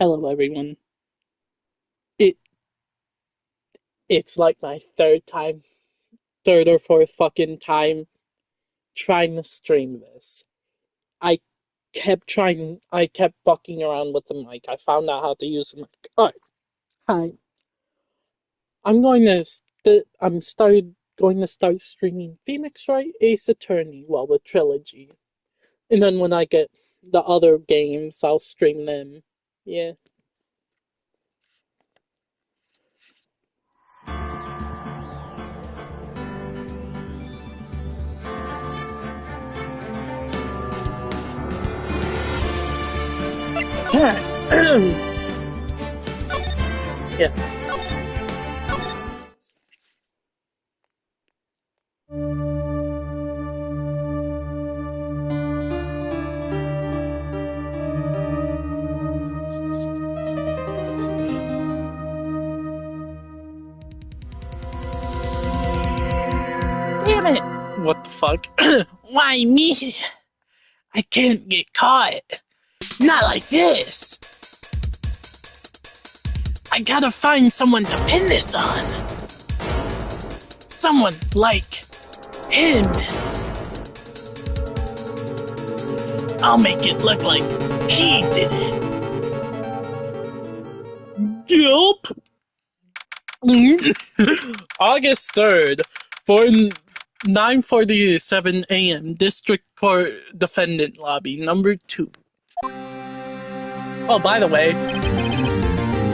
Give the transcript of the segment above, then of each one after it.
Hello, everyone. It it's like my third or fourth fucking time trying to stream this. I I kept fucking around with the mic. I found out how to use the mic. Alright, hi. I'm started going to start streaming Phoenix Wright Ace Attorney, well, the trilogy. And then when I get the other games, I'll stream them. Yeah. Yes. Damn it! What the fuck? Why me? I can't get caught. Not like this. I gotta find someone to pin this on. Someone like him. I'll make it look like he did it. Yup. August 3rd, 9:47 a.m. District Court Defendant Lobby, number 2. Oh, by the way,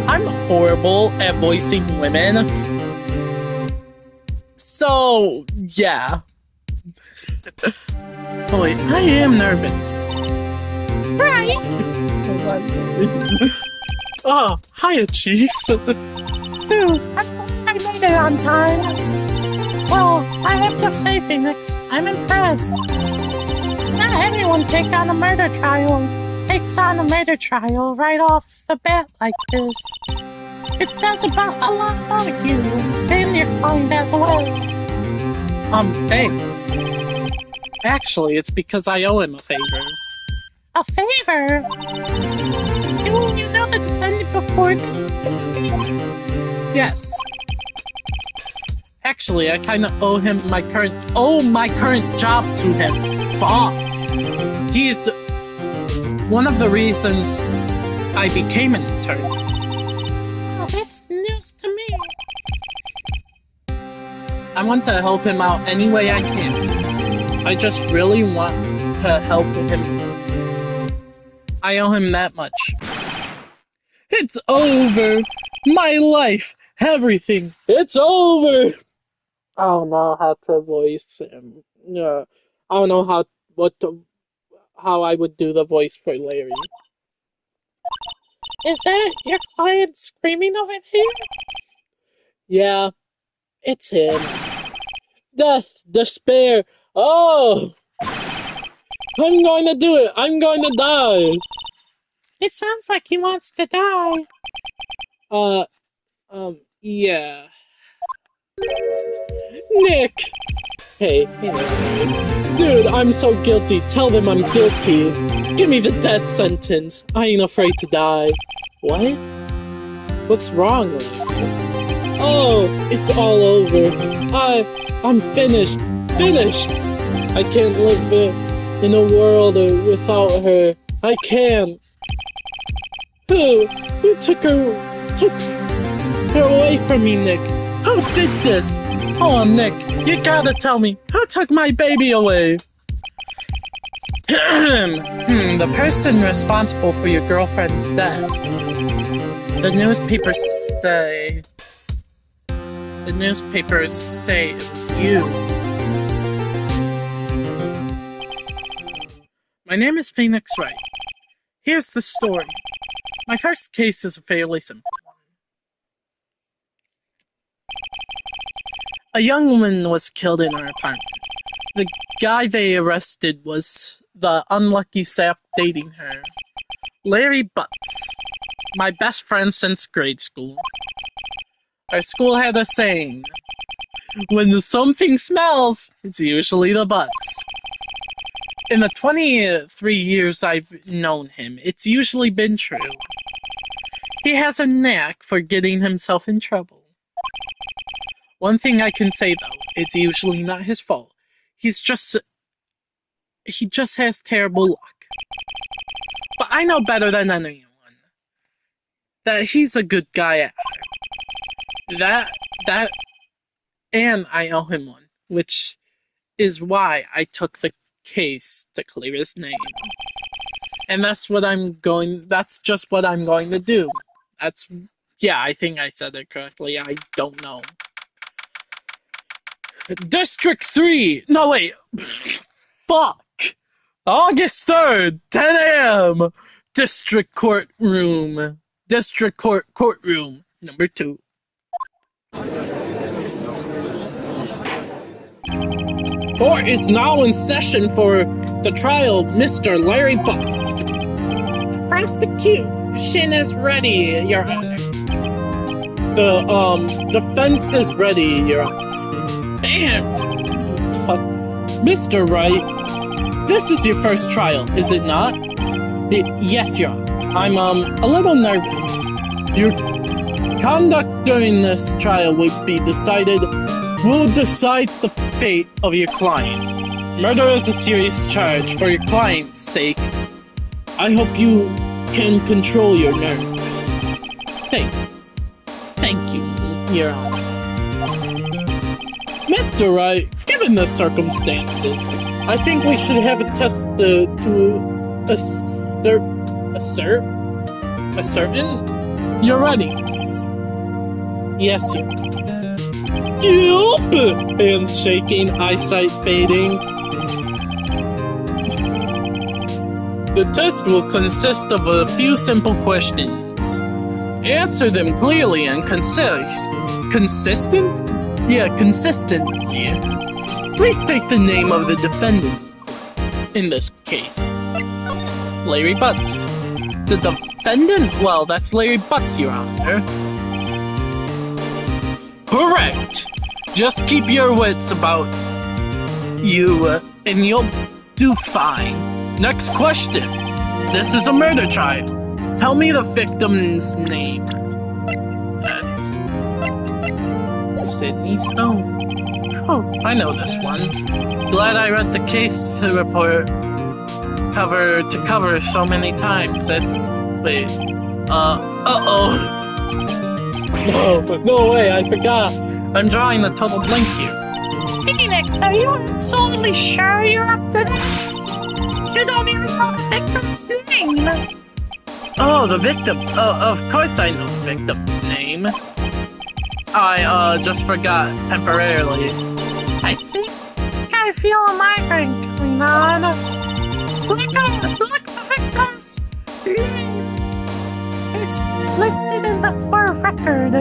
I'm horrible at voicing women. So, yeah. Boy, I am nervous. Right. Oh, hiya, Chief. Dude, I made it on time. Well, I have to say, Phoenix, I'm impressed. Not everyone takes on a murder trial right off the bat like this. It says a lot about you and your client as well. Thanks. Actually, it's because I owe him a favor. A favor? You know the defendant before this case? Yes. Actually, I kinda owe him my current job to him. Fuck. He's one of the reasons I became an attorney. Oh, that's news to me. I want to help him out any way I can. I just really want to help him. I owe him that much. It's over! My life! Everything! It's over! I don't know how to voice him. Yeah, I don't know how I would do the voice for Larry. Is that your client screaming over here? Yeah, it's him. Death, despair. Oh! I'm going to do it. I'm going to die. It sounds like he wants to die. Yeah. Nick! Hey, Nick. Dude, I'm so guilty. Tell them I'm guilty. Give me the death sentence. I ain't afraid to die. What? What's wrong with you? Oh, it's all over. I'm finished. Finished. I can't live in a world without her. I can't. Who took her away from me, Nick? Who did this? Oh, Nick, you gotta tell me, who took my baby away? The person responsible for your girlfriend's death. The newspapers say it was you. My name is Phoenix Wright. Here's the story. My first case is a fairly simple one. A young woman was killed in her apartment. The guy they arrested was the unlucky sap dating her. Larry Butts. My best friend since grade school. Our school had a saying, when something smells, it's usually the butts. In the 23 years I've known him, it's usually been true. He has a knack for getting himself in trouble. One thing I can say, though, it's usually not his fault. He just has terrible luck. But I know better than anyone that he's a good guy at heart. That, and I owe him one, which is why I took the case to clear his name. And that's just what I'm going to do. I think I said it correctly. I don't know. District 3! No, wait. Fuck! August 3rd, 10 a.m. District Courtroom, number 2. Court is now in session for the trial of Mr. Larry Butts. Prosecution is ready, Your Honor. The defense is ready, Your Honor. And, Mr. Wright, this is your first trial, is it not? Yes, Your Honor. I'm a little nervous. Your conduct during this trial will decide the fate of your client. Murder is a serious charge. For your client's sake, I hope you can control your nerves. Thank you, Your Honor. Mr. Wright, given the circumstances, I think we should have a test to ascertain your readiness. Yes, Your Honor. Yup! Hands shaking, eyesight fading. The test will consist of a few simple questions. Answer them clearly and consistently. Please state the name of the defendant in this case. Larry Butts. The defendant? Well, that's Larry Butts, Your Honor. Correct! Just keep your wits about you, and you'll do fine. Next question. This is a murder trial. Tell me the victim's name. That's Sydney Stone. Oh, I know this one. Glad I read the case report cover to cover so many times. No way, I forgot. I'm drawing a total blank here. Phoenix, are you absolutely sure you're up to this? You don't even know the victim's name. Oh, the victim. Of course I know the victim's name. I, just forgot temporarily. I think I feel a migraine coming on. Look the victim's name. It's listed in the court record.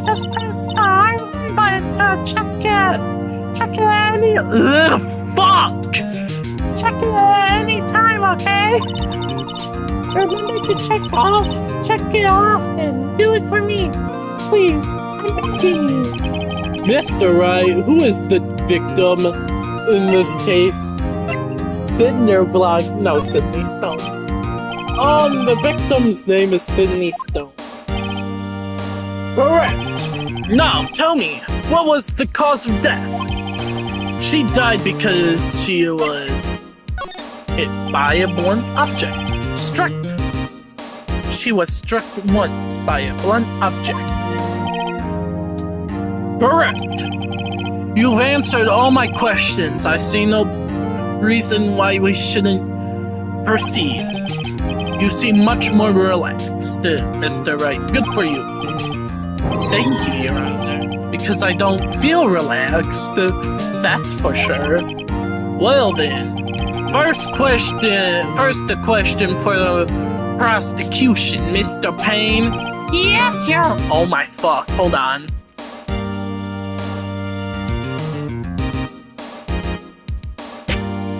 Just press the I button to check it any. Ugh, fuck! Check it at any time, okay? Remember to check it often. Do it for me, please. I'm begging you. Mr. Wright, who is the victim in this case? Sydney Stone. The victim's name is Sydney Stone. Correct. Now, tell me, what was the cause of death? She died because she was hit by a blunt object. She was struck once by a blunt object. Correct. You've answered all my questions. I see no reason why we shouldn't proceed. You seem much more relaxed, Mr. Wright. Good for you. Thank you, Your Honor. Because I don't feel relaxed, that's for sure. Well then, first question for the prosecution, Mr. Payne. Yes, Your Honor. Oh my fuck, hold on.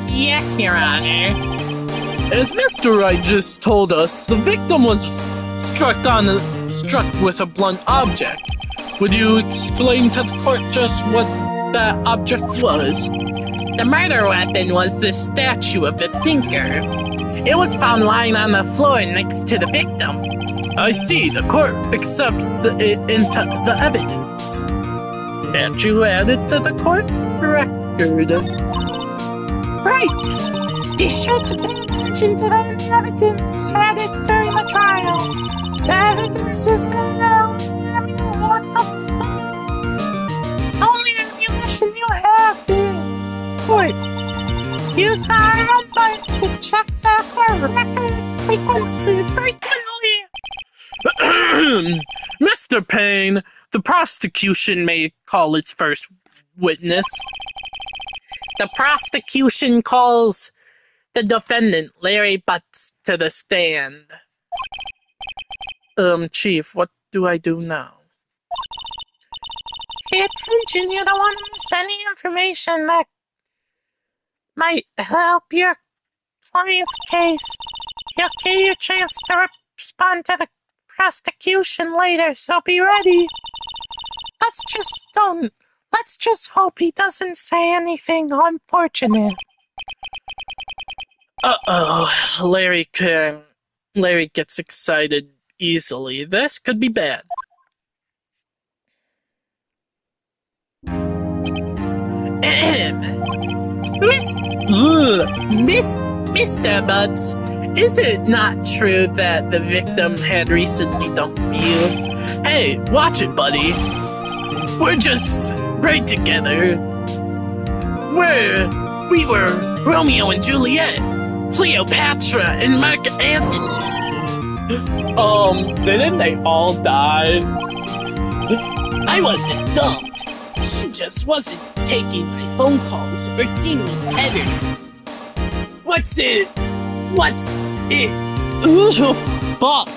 Yes, Your Honor. As Mr. Wright just told us, the victim was struck with a blunt object. Would you explain to the court just what that object was? The murder weapon was the statue of the thinker. It was found lying on the floor next to the victim. I see. The court accepts into the evidence. Statue added to the court record. Right. Be sure to pay attention to the evidence added during the trial. The evidence is what the fuck? Only ammunition you have in court. Use our number to check the court record frequently. Mr. Payne, the prosecution may call its first witness. The prosecution calls the defendant, Larry Butts, to the stand. Chief, what do I do now? Pay attention, you don't want to miss any information that might help your client's case. He'll give you a chance to respond to the prosecution later, so be ready. Let's just hope he doesn't say anything unfortunate. Larry gets excited easily. This could be bad. Mr. Butts, is it not true that the victim had recently dumped you? Hey, watch it, buddy. We're just right together. We were Romeo and Juliet, Cleopatra and Mark Anthony. Didn't they all die? I wasn't dumped. She just wasn't taking my phone calls or seeing me better. What's it? Ooh, fuck.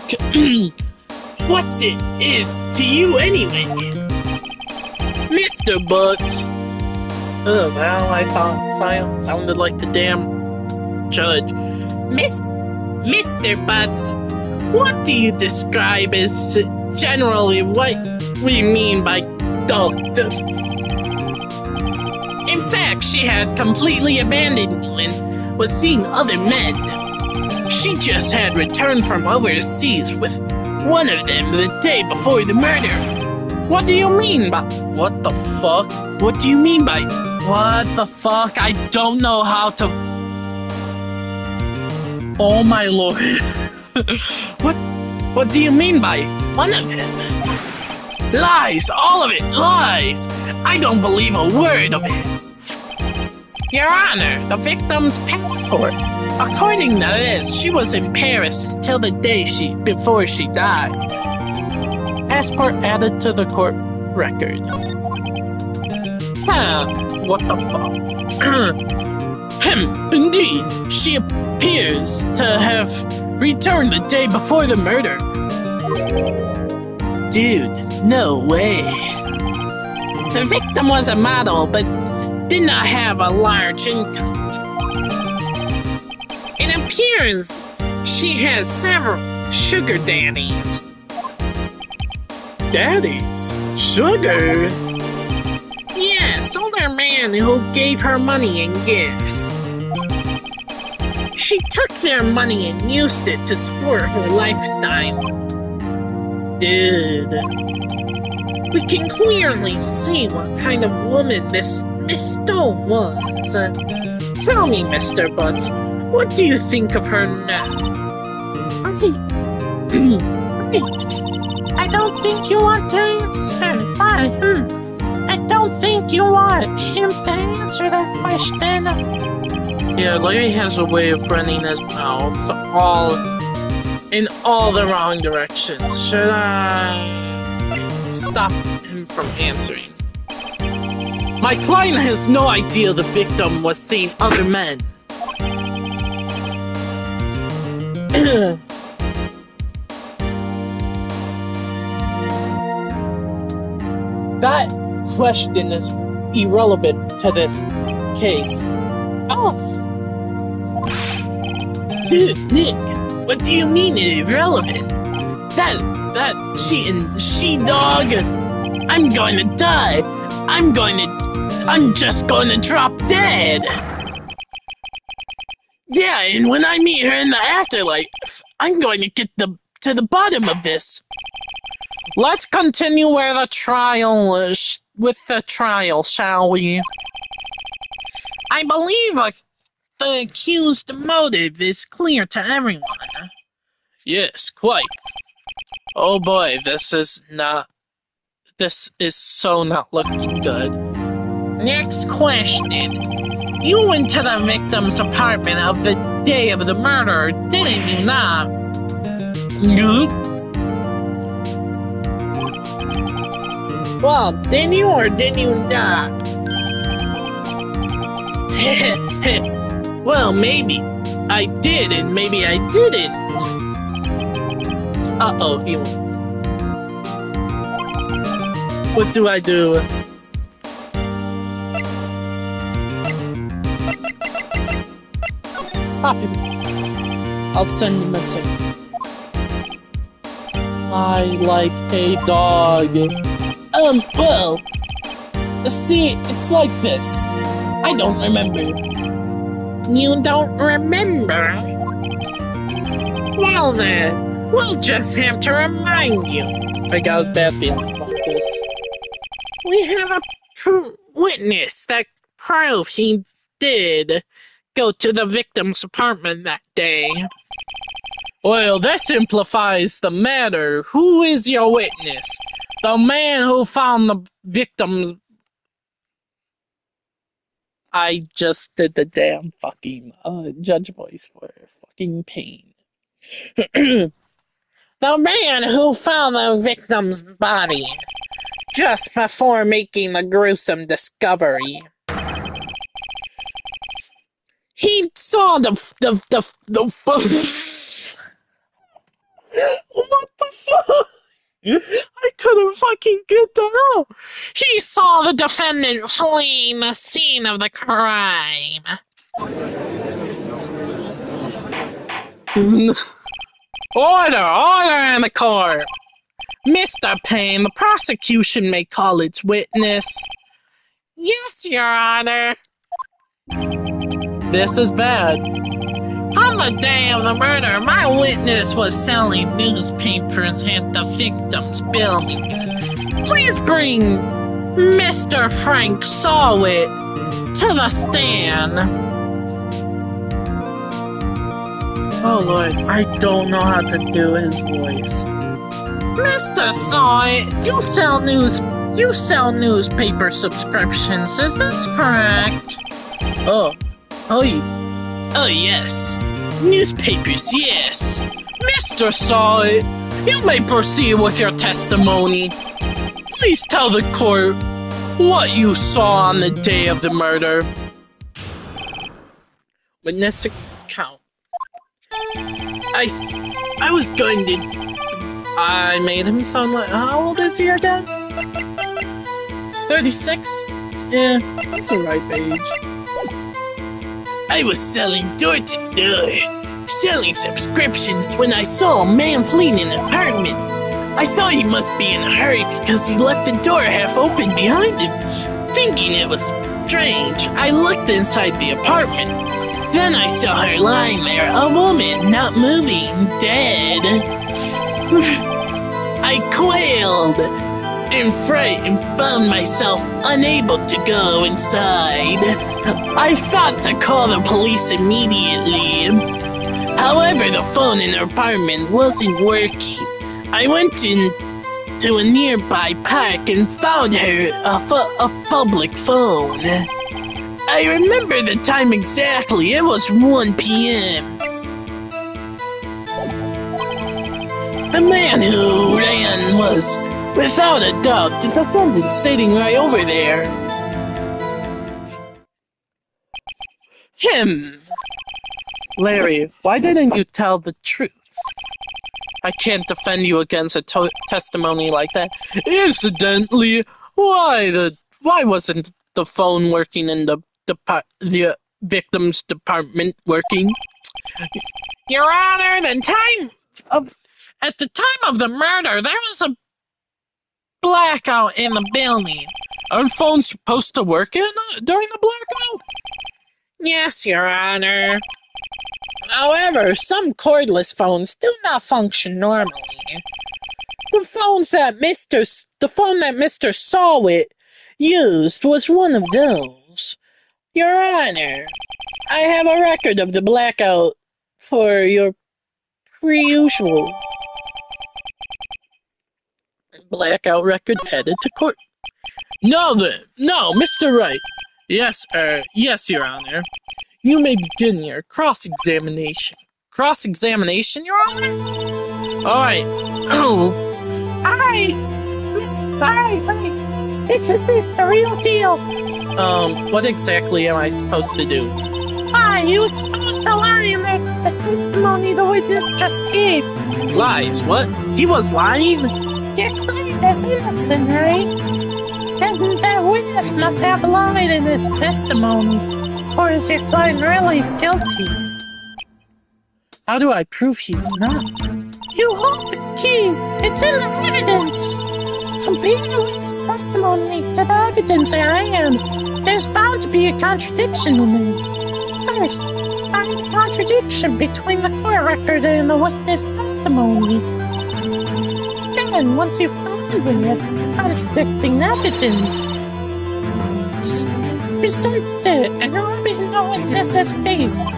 What's it is to you anyway? Mr. Butts. Oh, well, I thought sounded like the damn judge. Mr. Butts, what do you describe as generally what we mean by dumped? In fact, she had completely abandoned you and was seeing other men. She just had returned from overseas with one of them the day before the murder. What do you mean by... What the fuck? What do you mean by... What the fuck? I don't know how to... Oh my lord. What do you mean by one of them? Lies! All of it! Lies! I don't believe a word of it. Your Honor, the victim's passport. According to this, she was in Paris until the day before she died. Passport added to the court record. What the fuck? Indeed, she appears to have returned the day before the murder. Dude, no way. The victim was a model, but did not have a large income. It appears she has several sugar daddies. Daddies? Sugar? Yes, older men who gave her money and gifts. She took their money and used it to support her lifestyle. Dude. We can clearly see what kind of woman this Miss Stone was. Tell me, Mr. Butts, what do you think of her now? I don't think you want to answer. I don't think you want him to answer that question. Yeah, Larry has a way of running his mouth in all the wrong directions. Should I stop him from answering? My client has no idea the victim was seeing other men. That question is irrelevant to this case. Oh. Dude, Nick, what do you mean irrelevant? That she-dog, I'm going to die. I'm just going to drop dead. Yeah, and when I meet her in the afterlife, I'm going to get to the bottom of this. Let's continue with the trial, shall we? I believe the accused motive is clear to everyone. Yes, quite. Oh boy, this is so not looking good. Next question. You went to the victim's apartment of the day of the murder, didn't you not? Nope. Well, did you or did you not? Well, maybe I did and maybe I didn't. Uh-oh, he won. What do I do? Stop him. I'll send him a message. I like a dog. Well, see, it's like this. I don't remember. You don't remember? Well then, we'll just have to remind you. I got a bad feeling about this. We have a witness that proves he did go to the victim's apartment that day. Well, that simplifies the matter. Who is your witness? The man who found the victim's... I just did the damn fucking judge voice for fucking pain. The man who found the victim's body just before making the gruesome discovery. He saw the what the fuck? I couldn't fucking get that out. He saw the defendant fleeing the scene of the crime. Order in the court. Mr. Payne, the prosecution may call its witness. Yes, Your Honor. This is bad. On the day of the murder, my witness was selling newspapers at the victim's building. Please bring Mr. Frank Sawit to the stand. Oh Lord, I don't know how to do his voice. Mr. Sawit, you sell newspaper subscriptions, is this correct? Oh yes. Newspapers, yes. Mr. Sawit, you may proceed with your testimony. Please tell the court what you saw on the day of the murder. Witness account. I made him sound like... How old is he again? 36? Yeah, that's the right age. I was selling door-to-door, selling subscriptions when I saw a man fleeing an apartment. I thought he must be in a hurry because he left the door half open behind him. Thinking it was strange, I looked inside the apartment. Then I saw her lying there, a woman, not moving, dead. I quailed in fright and found myself unable to go inside. I thought to call the police immediately. However, the phone in her apartment wasn't working. I went into a nearby park and found her a public phone. I remember the time exactly. It was 1 p.m. The man who ran was, without a doubt, the defendant sitting right over there. Larry, why didn't you tell the truth? I can't defend you against a testimony like that. Incidentally, why wasn't the phone working in the victim's department working? Your Honor, at the time of the murder, there was a blackout in the building. Aren't phones supposed to work during the blackout? Yes, Your Honor. However, some cordless phones do not function normally. The phone that Mr. Sawit used was one of those. Your Honor, I have a record of the blackout for your pre-usual blackout record headed to court. No, Mr. Wright. Yes, Your Honor. You may begin your cross-examination. Cross-examination, Your Honor? All right. Oh, Hi, hi. This is it, the real deal. what exactly am I supposed to do? Hi, you exposed the lie in the testimony the witness just gave. Lies? What? He was lying? Your client is innocent, right? Then that witness must have lied in his testimony. Or is your client really guilty? How do I prove he's not? You hold the key. It's in the evidence. Comparing the witness testimony to the evidence at hand, there's bound to be a contradiction in it. First, find the contradiction between the court record and the witness testimony. Then, once you've found it, contradicting evidence, present it and rub it in the witness's face.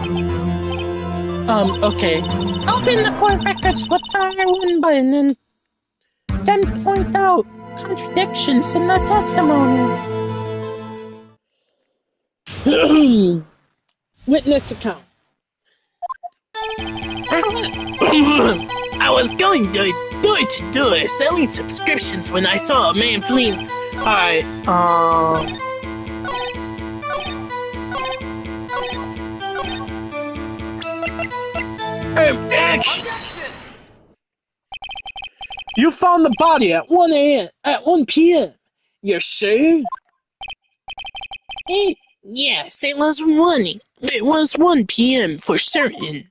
Okay. Open the court records with the R1 button and then point out contradictions in the testimony. Witness account. I was going door to door selling subscriptions when I saw a man fleeing. Alright, action! You found the body at 1 p.m. You're sure? Yes, it was 1 p.m. for certain.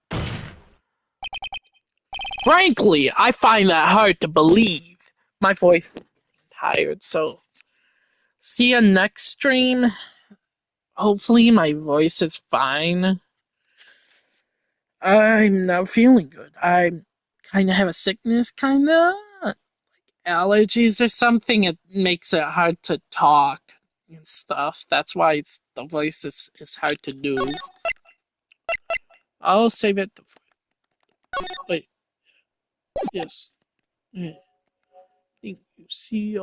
Frankly, I find that hard to believe. My voice is tired, so see you next stream. Hopefully my voice is fine. I'm not feeling good. I kind of have a sickness, kind of like allergies or something. It makes it hard to talk and stuff. That's why the voice is hard to do. I'll save it. Wait. Yes. Thank you. See you.